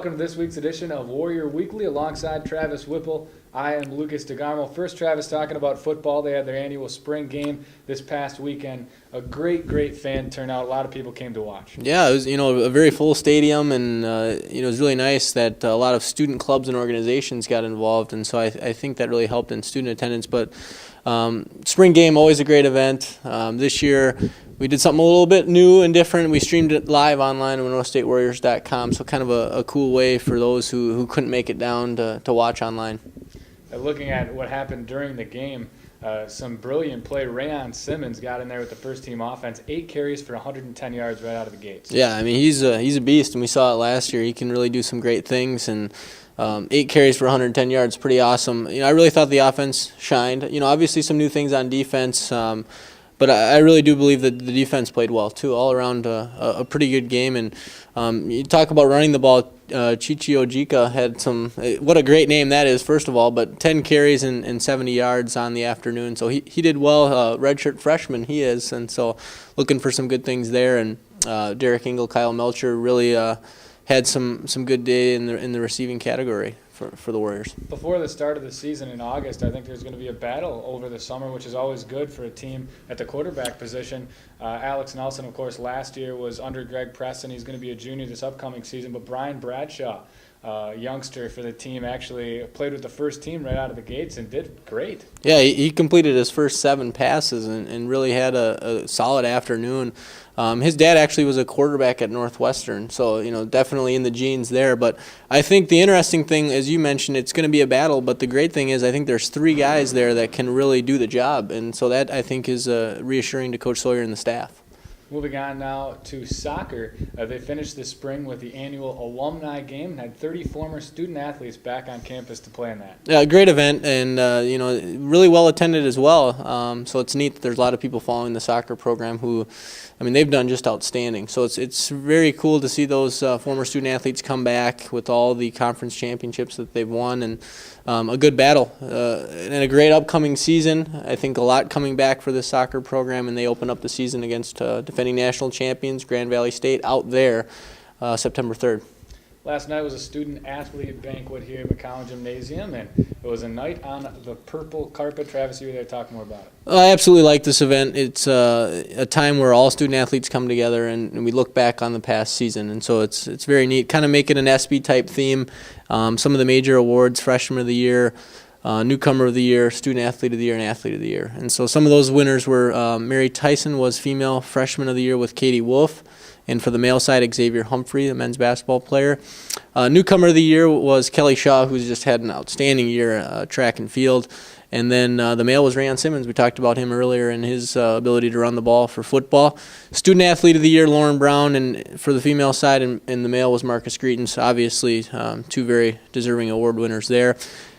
welcome to this week's edition of Warrior Weekly alongside Travis Whipple. I am Lukas DeGarmo. First, Travis, talking about football. They had their annual spring game this past weekend. A great fan turnout. A lot of people came to watch. Yeah, it was a very full stadium, and it was really nice that a lot of student clubs and organizations got involved, and so I think that really helped in student attendance. But spring game, always a great event. This year we did something a little bit new and different. We streamed it live online on WinnostateWarriors.com, so kind of a cool way for those who couldn't make it down to watch online. Looking at what happened during the game, some brilliant play. Rayon Simmons got in there with the first-team offense, 8 carries for 110 yards right out of the gates. Yeah, I mean, he's a beast, and we saw it last year. He can really do some great things, and 8 carries for 110 yards, pretty awesome. I really thought the offense shined. Obviously some new things on defense, but I really do believe that the defense played well too. All around a pretty good game, and you talk about running the ball. Chichi Ojika had what a great name that is, first of all, but 10 carries and 70 yards on the afternoon. So he did well, redshirt freshman he is, and so looking for some good things there. And Derek Engel, Kyle Melcher really had some good day in the receiving category for the Warriors. Before the start of the season in August, I think there's going to be a battle over the summer, which is always good for a team at the quarterback position. Alex Nelson, of course, last year was under Greg Preston. He's going to be a junior this upcoming season. But Brian Bradshaw, youngster for the team, actually played with the first team right out of the gates and did great. Yeah, he completed his first 7 passes and really had a solid afternoon. His dad actually was a quarterback at Northwestern, so definitely in the genes there. But I think the interesting thing, as you mentioned, it's going to be a battle. But the great thing is I think there's 3 guys there that can really do the job, and so that I think is reassuring to Coach Sawyer and the staff. Moving on now to soccer. They finished this spring with the annual alumni game and had 30 former student athletes back on campus to play in that. Yeah, great event, and really well attended as well. So it's neat that there's a lot of people following the soccer program who, they've done just outstanding. So it's very cool to see those former student athletes come back with all the conference championships that they've won, and a good battle and a great upcoming season. I think a lot coming back for the soccer program, and they open up the season against defending national champions Grand Valley State out there September 3rd. Last night was a student-athlete banquet here at McCollin Gymnasium, and it was a night on the purple carpet. Travis, you were there. Talk more about it. I absolutely like this event. It's a time where all student-athletes come together, and we look back on the past season, and so it's very neat. Kind of make it an SB-type theme. Some of the major awards, Freshman of the Year, Newcomer of the Year, Student Athlete of the Year, and Athlete of the Year. And so some of those winners were Mary Tyson was Female Freshman of the Year with Katie Wolf. And for the male side, Xavier Humphrey, the men's basketball player. Newcomer of the year was Kelly Shaw, who's just had an outstanding year track and field. And then the male was Rayon Simmons. We talked about him earlier and his ability to run the ball for football. Student Athlete of the Year, Lauren Brown, and for the female side, and the male was Marcus Greetens. Obviously, 2 very deserving award winners there.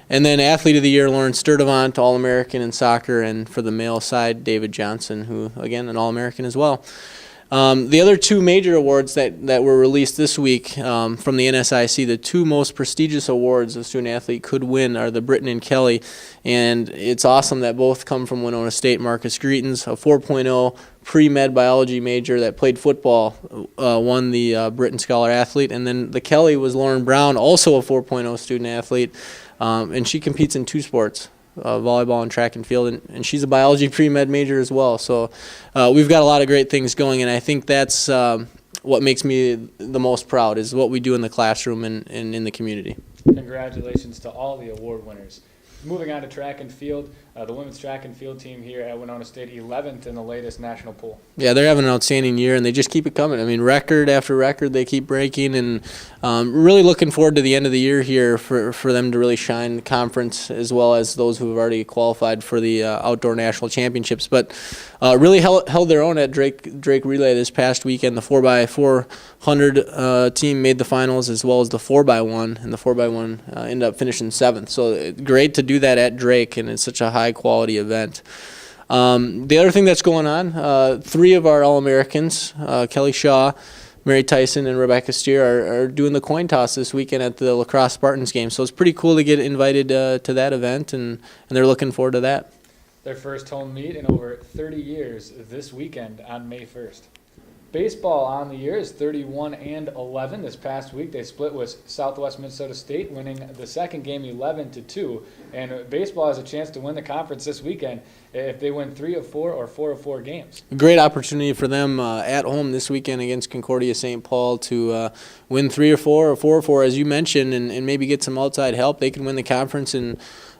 And then Athlete of the Year, Lauren Sturdivant, All-American in soccer, and for the male side, David Johnson, who, again, an All-American as well. The other 2 major awards that were released this week from the NSIC, the 2 most prestigious awards a student athlete could win are the Britton and Kelly, and it's awesome that both come from Winona State. Marcus Greetens, a 4.0 pre-med biology major that played football, won the Britton Scholar Athlete, and then the Kelly was Lauren Brown, also a 4.0 student athlete, and she competes in 2 sports. Volleyball and track and field, and she's a biology pre-med major as well. So we've got a lot of great things going, and I think that's what makes me the most proud is what we do in the classroom and in the community. Congratulations to all the award winners. Moving on to track and field, the women's track and field team here at Winona State, 11th in the latest national poll. Yeah, they're having an outstanding year, and they just keep it coming. Record after record, they keep breaking, and really looking forward to the end of the year here for them to really shine the conference as well as those who have already qualified for the outdoor national championships. But really held their own at Drake Relay this past weekend. The 4x400 team made the finals as well as the 4x1, and the 4x1 ended up finishing 7th. So great to do that at Drake, and it's such a high-quality event. The other thing that's going on, 3 of our All-Americans, Kelly Shaw, Mary Tyson, and Rebecca Steer, are doing the coin toss this weekend at the Lacrosse Spartans game. So it's pretty cool to get invited to that event, and they're looking forward to that. Their first home meet in over 30 years this weekend on May 1st. Baseball on the year is 31-11. This past week they split with Southwest Minnesota State, winning the second game 11-2. And baseball has a chance to win the conference this weekend if they win 3 of 4 or 4 of 4 games. A great opportunity for them at home this weekend against Concordia St. Paul to win 3 or 4 or 4 or 4, as you mentioned, and maybe get some outside help. They can win the conference, and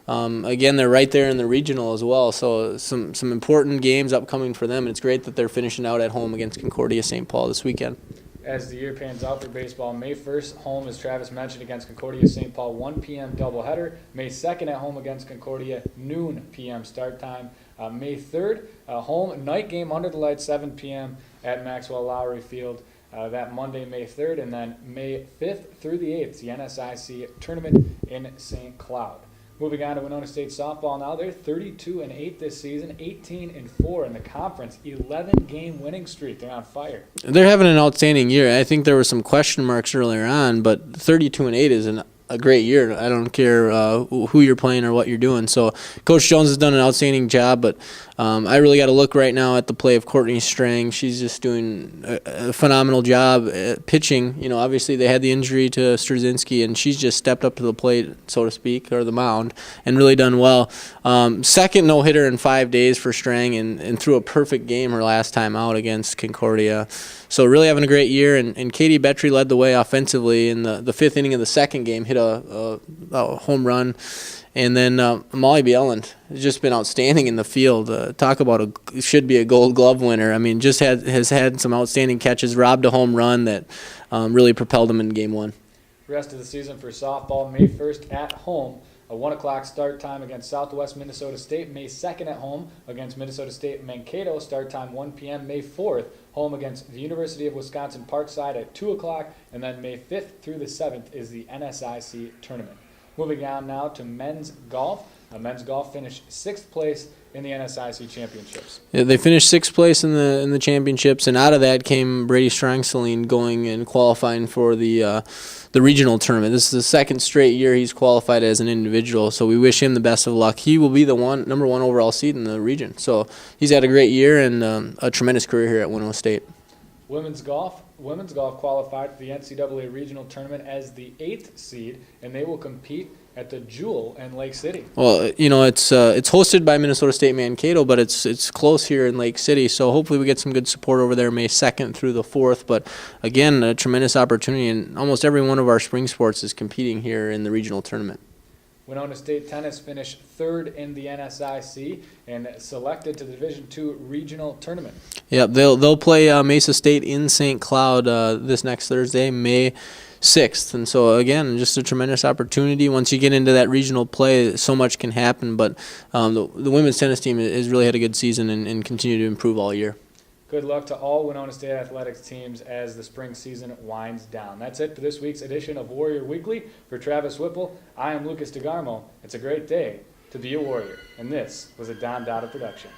again, they're right there in the regional as well. So some important games upcoming for them, and it's great that they're finishing out at home against Concordia St. Paul this weekend. As the year pans out for baseball, May 1st, home, as Travis mentioned, against Concordia St. Paul, 1 p.m. doubleheader. May 2nd at home against Concordia, noon p.m. start time. May 3rd, home, night game under the lights, 7 p.m. at Maxwell Lowry Field. That Monday, May 3rd, and then May 5th through the 8th, the NSIC tournament in St. Cloud. Moving on to Winona State softball now. They're 32-8 this season, 18-4 in the conference, 11-game winning streak. They're on fire. They're having an outstanding year. I think there were some question marks earlier on, but 32-8 is a great year. I don't care who you're playing or what you're doing. So Coach Jones has done an outstanding job, but I really got to look right now at the play of Courtney Strang. She's just doing a phenomenal job at pitching. You know, obviously they had the injury to Straczynski, and she's just stepped up to the plate, so to speak, or the mound, and really done well. Second no-hitter in 5 days for Strang, and threw a perfect game her last time out against Concordia. So really having a great year, and Katie Betry led the way offensively in the fifth inning of the second game, hit a home run. And then Molly Bieland has just been outstanding in the field. Talk about should be a Gold Glove winner. I mean, just has had some outstanding catches, robbed a home run that really propelled him in Game 1. Rest of the season for softball, May 1st at home, a 1 o'clock start time against Southwest Minnesota State. May 2nd at home against Minnesota State Mankato, start time 1 p.m. May 4th, home against the University of Wisconsin Parkside at 2 o'clock. And then May 5th through the 7th is the NSIC tournament. Moving on now to men's golf. Men's golf finished 6th place in the NSIC championships. Yeah, they finished 6th place in the championships, and out of that came Brady Strangseline going and qualifying for the regional tournament. This is the second straight year he's qualified as an individual, so we wish him the best of luck. He will be the number one overall seed in the region. So he's had a great year and a tremendous career here at Winona State. Women's golf qualified for the NCAA regional tournament as the 8th seed, and they will compete at the Jewel in Lake City. Well, you know, it's hosted by Minnesota State Mankato, but it's close here in Lake City, so hopefully we get some good support over there May 2nd through the 4th. But again, a tremendous opportunity, and almost every one of our spring sports is competing here in the regional tournament. Winona State Tennis finished 3rd in the NSIC and selected to the Division II regional tournament. Yep, they'll play Mesa State in St. Cloud this next Thursday, May 6th. And so, again, just a tremendous opportunity. Once you get into that regional play, so much can happen. But the women's tennis team has really had a good season and continue to improve all year. Good luck to all Winona State athletics teams as the spring season winds down. That's it for this week's edition of Warrior Weekly. For Travis Whipple, I am Lukas DeGarmo. It's a great day to be a Warrior. And this was a Don Dada production.